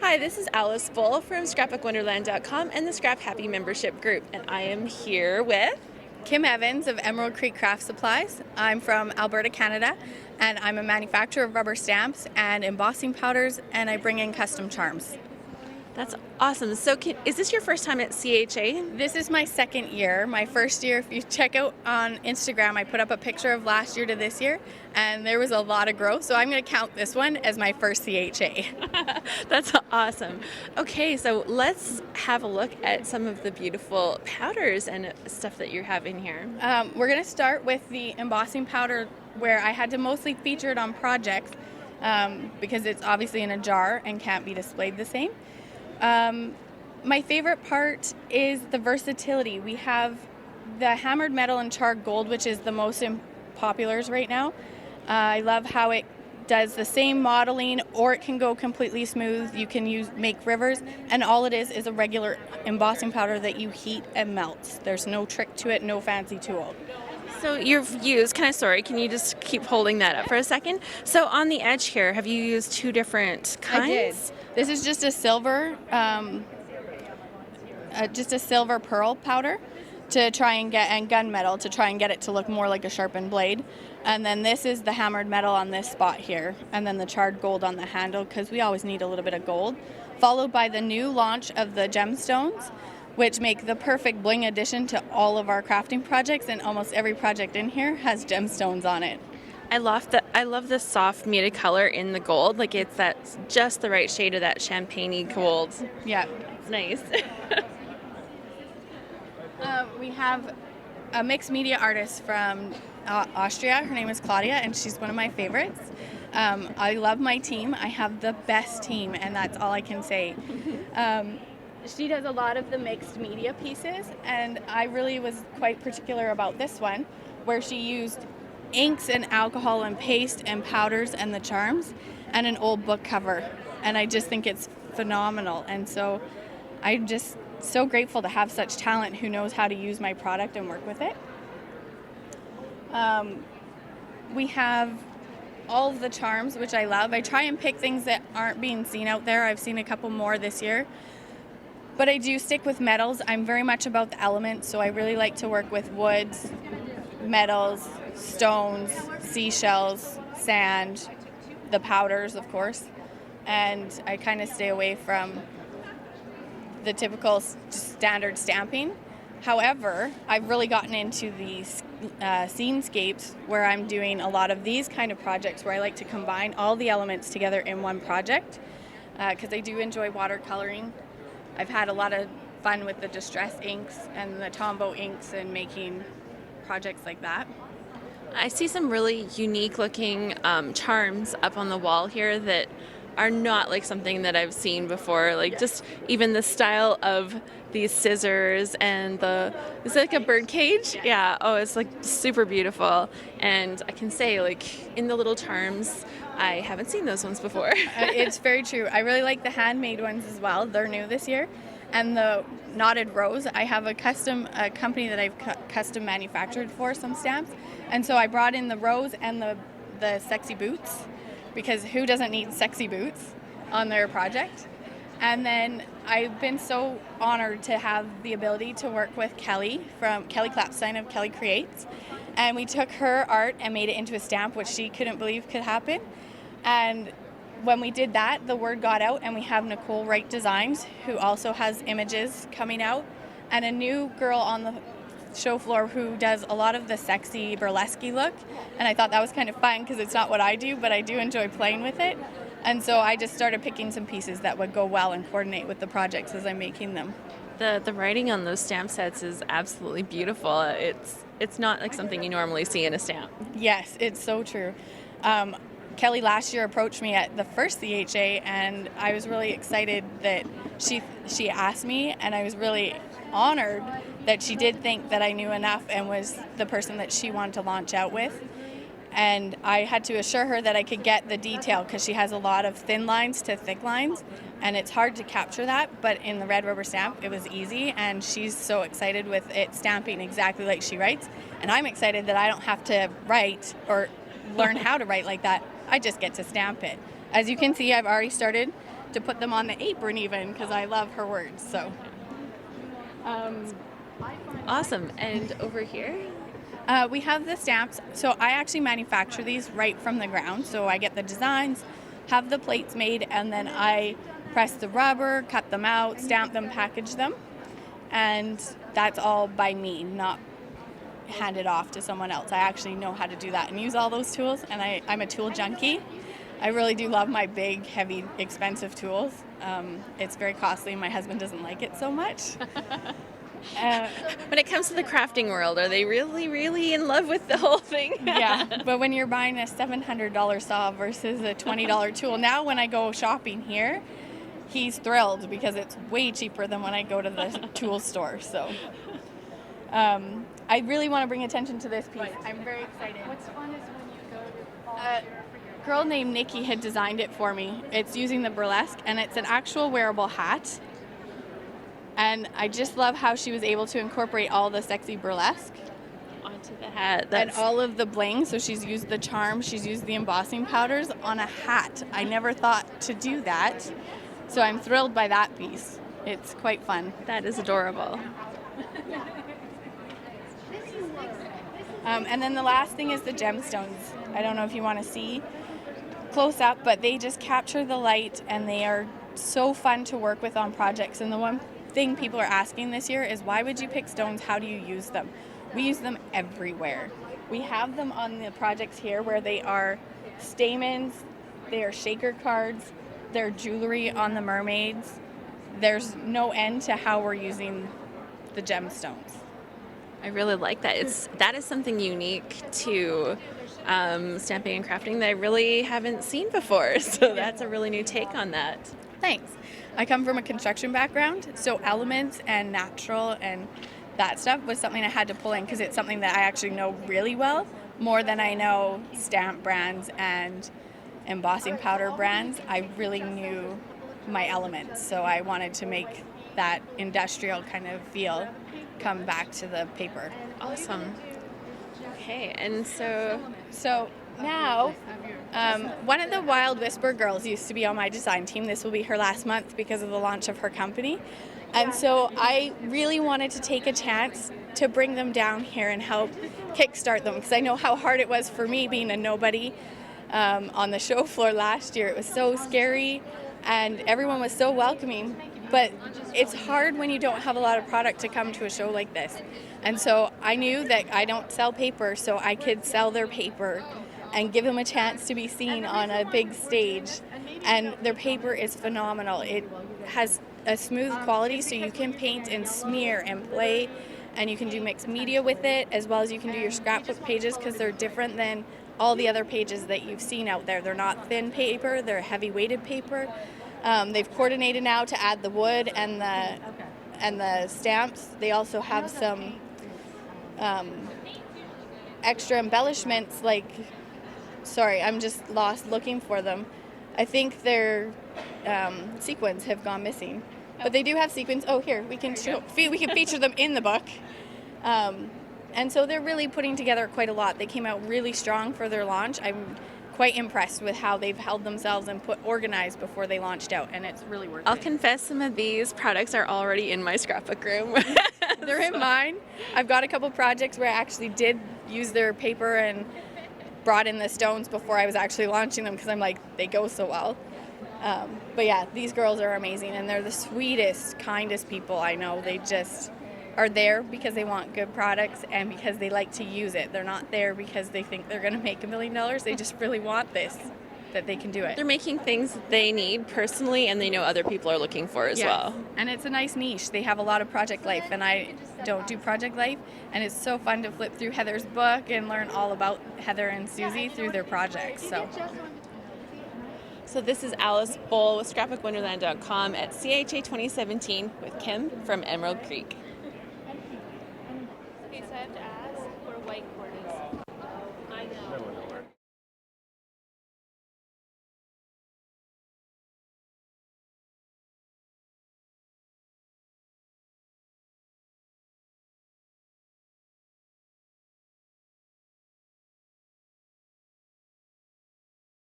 Hi, this is Alice Bull from ScrapbookWonderland.com and the ScrapHappy membership group, and I am here with Kim Evans of Emerald Creek Craft Supplies. I'm from Alberta, Canada, and I'm a manufacturer of rubber stamps and embossing powders, and I bring in custom charms. That's awesome. So is this your first time at CHA? This is my second year. My first year, if you check out on Instagram, I put up a picture of last year to this year, and there was a lot of growth, so I'm going to count this one as my first CHA. That's awesome. Okay, so let's have a look at some of the beautiful powders and stuff that you have in here. We're going to start with the embossing powder, where I had to mostly feature it on projects because it's obviously in a jar and can't be displayed the same. My favorite part is the versatility. We have the hammered metal and charred gold, which is the most popular right now. I love how it does the same modeling, or it can go completely smooth. You can make rivers, and all it is a regular embossing powder that you heat and melts. There's no trick to it, no fancy tool. So you've used, can you just keep holding that up for a second? So on the edge here, have you used two different kinds? I did. This is just a silver pearl powder to try and and gunmetal to try and get it to look more like a sharpened blade. And then this is the hammered metal on this spot here, and then the charred gold on the handle, because we always need a little bit of gold. Followed by the new launch of the gemstones, which make the perfect bling addition to all of our crafting projects, and almost every project in here has gemstones on it. I love the soft muted color in the gold. Like that's just the right shade of that champagne-y gold. Yeah. It's nice. We have a mixed media artist from Austria. Her name is Claudia, and she's one of my favorites. I love my team. I have the best team, and that's all I can say. She does a lot of the mixed media pieces, and I really was quite particular about this one, where she used inks and alcohol and paste and powders and the charms and an old book cover, and I just think it's phenomenal. And so I'm just so grateful to have such talent who knows how to use my product and work with it. We have all of the charms, which I love. I try and pick things that aren't being seen out there. I've seen a couple more this year, but I do stick with metals. I'm very much about the elements, so I really like to work with woods, metals, stones, seashells, sand, the powders, of course, and I kind of stay away from the typical standard stamping. However, I've really gotten into the Scenescapes, where I'm doing a lot of these kind of projects where I like to combine all the elements together in one project, because I do enjoy watercoloring. I've had a lot of fun with the distress inks and the Tombow inks and making projects like that. I see some really unique looking charms up on the wall here that are not like something that I've seen before. Like just even the style of these scissors and is it like a bird cage? Yeah. Oh, it's like super beautiful. And I can say, like, in the little charms, I haven't seen those ones before. It's very true. I really like the handmade ones as well. They're new this year. And the knotted rose, I have a company that I've custom manufactured for some stamps. And so I brought in the rose and the sexy boots, because who doesn't need sexy boots on their project? And then I've been so honored to have the ability to work with Kelly from Kelly Clapstein of Kelly Creates. And we took her art and made it into a stamp, which she couldn't believe could happen. And when we did that, the word got out, and we have Nicole Wright Designs, who also has images coming out, and a new girl on the show floor who does a lot of the sexy burlesque look. And I thought that was kind of fun because it's not what I do, but I do enjoy playing with it. And so I just started picking some pieces that would go well and coordinate with the projects as I'm making them. The writing on those stamp sets is absolutely beautiful. It's not like something you normally see in a stamp. Yes, it's so true. Kelly last year approached me at the first CHA, and I was really excited that she asked me, and I was really honored that she did think that I knew enough and was the person that she wanted to launch out with. And I had to assure her that I could get the detail, because she has a lot of thin lines to thick lines, and it's hard to capture that, but in the red rubber stamp it was easy, and she's so excited with it stamping exactly like she writes. And I'm excited that I don't have to write or learn how to write like that. I just get to stamp it. As you can see, I've already started to put them on the apron even, because I love her words. So Awesome. And over here? we have the stamps. So I actually manufacture these right from the ground. So I get the designs, have the plates made, and then I press the rubber, cut them out, stamp them, package them. And that's all by me, not handed off to someone else. I actually know how to do that and use all those tools, and I'm a tool junkie. I really do love my big, heavy, expensive tools. It's very costly, and my husband doesn't like it so much. When it comes to the crafting world, are they really, really in love with the whole thing? Yeah, but when you're buying a $700 saw versus a $20 tool, now when I go shopping here, he's thrilled because it's way cheaper than when I go to the tool store. So I really want to bring attention to this piece. I'm very excited. What's fun is when you go to volunteer A girl named Nikki had designed it for me. It's using the Burlesque, and it's an actual wearable hat. And I just love how she was able to incorporate all the sexy burlesque Onto the hat. and all of the bling. So she's used the charms, she's used the embossing powders on a hat. I never thought to do that. So I'm thrilled by that piece. It's quite fun. That is adorable. And then the last thing is the gemstones. I don't know if you want to see close up, but they just capture the light, and they are so fun to work with on projects. And the one thing people are asking this year is, why would you pick stones? How do you use them? We use them everywhere. We have them on the projects here where they are stamens, they are shaker cards, they're jewelry on the mermaids. There's no end to how we're using the gemstones. I really like that. That is something unique to stamping and crafting that I really haven't seen before. So that's a really new take on that. Thanks. I come from a construction background, so elements and natural and that stuff was something I had to pull in because it's something that I actually know really well, more than I know stamp brands and embossing powder brands. I really knew my elements, so I wanted to make that industrial kind of feel come back to the paper. Awesome. Okay, and so Now, one of the Wild Whisper girls used to be on my design team. This will be her last month because of the launch of her company. And so I really wanted to take a chance to bring them down here and help kickstart them, because I know how hard it was for me being a nobody on the show floor last year. It was so scary, and everyone was so welcoming. But it's hard when you don't have a lot of product to come to a show like this. And so I knew that I don't sell paper, so I could sell their paper and give them a chance to be seen on a big stage. And their paper is phenomenal. It has a smooth quality, so you can paint and smear and play, and you can do mixed media with it, as well as you can do your scrapbook pages, because they're different than all the other pages that you've seen out there. They're not thin paper, they're heavy weighted paper. They've coordinated now to add the wood and the stamps. They also have some extra embellishments, like, sorry, I'm just lost looking for them. I think their sequins have gone missing, but they do have sequins. Oh, here, we can feature them in the book. And so they're really putting together quite a lot. They came out really strong for their launch. I'm quite impressed with how they've held themselves and organized before they launched out, and it's really worth it. I'll confess, some of these products are already in my scrapbook room. They're in mine. I've got a couple projects where I actually did use their paper and brought in the stones before I was actually launching them, because I'm like, they go so well. But yeah, these girls are amazing, and they're the sweetest, kindest people I know. They just are there because they want good products and because they like to use it. They're not there because they think they're going to make $1 million. They just really want this, that they can do it. They're making things they need personally, and they know other people are looking for as well. And it's a nice niche. They have a lot of project life, and I don't do project life, and it's so fun to flip through Heather's book and learn all about Heather and Susie through their projects. So this is Alice Bull with ScrapbookWonderland.com at CHA2017 with Kim from Emerald Creek.